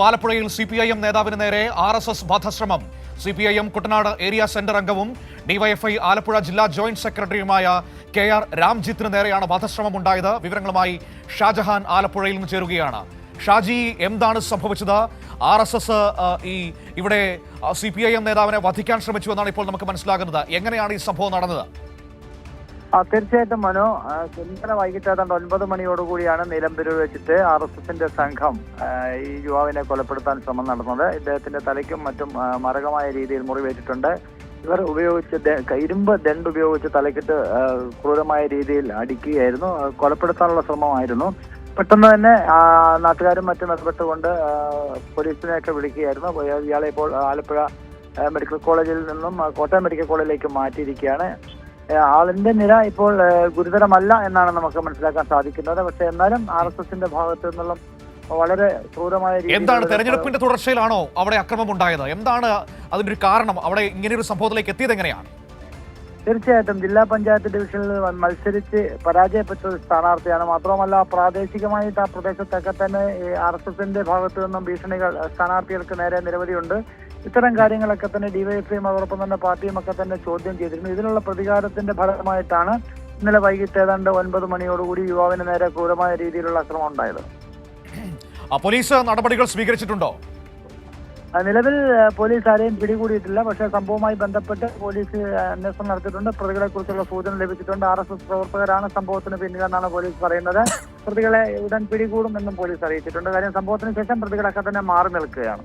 ആലപ്പുഴയിൽ CPIM നേതാവിന് നേരെ RSS വധശ്രമം. CPIM Kuttanad area centre അംഗവും DYFI ആലപ്പുഴ ജില്ലാ ജോയിന്റ് സെക്രട്ടറിയുമായ KR രാംജിത്തിന് നേരെയാണ് വധശ്രമം ഉണ്ടായത്. വിവരങ്ങളുമായി ഷാജഹാൻ ആലപ്പുഴയിൽ നിന്ന് ചേരുകയാണ്. ഷാജി, എന്താണ് സംഭവിച്ചത്? RSS ഇവിടെ CPIM നേതാവിനെ വധിക്കാൻ ശ്രമിച്ചു എന്നാണ് ഇപ്പോൾ നമുക്ക് മനസ്സിലാകുന്നത്. എങ്ങനെയാണ് ഈ സംഭവം നടന്നത്? തീർച്ചയായിട്ടും മനോ, ഇന്നലെ വൈകിട്ട് ഏതാണ്ട് 9 മണിയോടുകൂടിയാണ് നിലമ്പൂരിൽ വെച്ചിട്ട് RSSന്റെ സംഘം ഈ യുവാവിനെ കൊലപ്പെടുത്താൻ ശ്രമം നടന്നത്. ഇദ്ദേഹത്തിന്റെ തലയ്ക്കും മറ്റും മാരകമായ രീതിയിൽ മുറിവേറ്റിട്ടുണ്ട്. ഇവർ ഇരുമ്പ് ദണ്ട് ഉപയോഗിച്ച് തലയ്ക്കിട്ട് ക്രൂരമായ രീതിയിൽ അടിക്കുകയായിരുന്നു. കൊലപ്പെടുത്താനുള്ള ശ്രമമായിരുന്നു. പെട്ടെന്ന് തന്നെ നാട്ടുകാരും മറ്റും ഇടപെട്ടുകൊണ്ട് പോലീസിനെയൊക്കെ വിളിക്കുകയായിരുന്നു. ഇയാളെ ഇപ്പോൾ ആലപ്പുഴ മെഡിക്കൽ കോളേജിൽ നിന്നും കോട്ടയം മെഡിക്കൽ കോളേജിലേക്ക് മാറ്റിയിരിക്കുകയാണ്. ആളിന്റെ നില ഇപ്പോൾ ഗുരുതരമല്ല എന്നാണ് നമുക്ക് മനസ്സിലാക്കാൻ സാധിക്കുന്നത്. പക്ഷെ എന്നാലും RSSന്റെ ഭാഗത്തു നിന്നുള്ള വളരെ ക്രൂരമായ രീതി. എന്താണ്, തെരഞ്ഞെടുപ്പിന്റെ തുടർച്ചയിലാണോ അവിടെ അക്രമം ഉണ്ടായത്? എന്താണ് അതിന്റെ ഒരു കാരണം? അവിടെ ഇങ്ങനെയൊരു സംഭവത്തിലേക്ക് എത്തിയത് എങ്ങനെയാണ്? തീർച്ചയായിട്ടും ജില്ലാ പഞ്ചായത്ത് ഡിവിഷനിൽ മത്സരിച്ച് പരാജയപ്പെട്ട ഒരു സ്ഥാനാർത്ഥിയാണ്. മാത്രമല്ല പ്രാദേശികമായിട്ട് ആ പ്രദേശത്തൊക്കെ തന്നെ RSSന്റെ ഭാഗത്തു നിന്നും ഭീഷണികൾ സ്ഥാനാർത്ഥികൾക്ക് നേരെ നിരവധിയുണ്ട്. ഇത്തരം കാര്യങ്ങളൊക്കെ തന്നെ DYFIയും അതോടൊപ്പം തന്നെ പാർട്ടിയും ഒക്കെ തന്നെ ചോദ്യം ചെയ്തിരുന്നു. ഇതിനുള്ള പ്രതികാരത്തിന്റെ ഫലമായിട്ടാണ് ഇന്നലെ വൈകിട്ട് ഏതാണ്ട് 9 മണിയോടുകൂടി യുവാവിന് നേരെ ക്രൂരമായ രീതിയിലുള്ള ആക്രമണം ഉണ്ടായത്. പോലീസ് നടപടികൾ സ്വീകരിച്ചിട്ടുണ്ടോ? നിലവിൽ പോലീസ് ആരെയും പിടികൂടിയിട്ടില്ല. പക്ഷേ സംഭവവുമായി ബന്ധപ്പെട്ട് പോലീസ് അന്വേഷണം നടത്തിയിട്ടുണ്ട്. പ്രതികളെ കുറിച്ചുള്ള സൂചന ലഭിച്ചിട്ടുണ്ട്. RSS പ്രവർത്തകരാണ് സംഭവത്തിന് പിന്നിലെന്നാണ് പോലീസ് പറയുന്നത്. പ്രതികളെ ഉടൻ പിടികൂടുമെന്നും പോലീസ് അറിയിച്ചിട്ടുണ്ട്. കാര്യം സംഭവത്തിന് ശേഷം പ്രതികളൊക്കെ തന്നെ മാറി നിൽക്കുകയാണ്.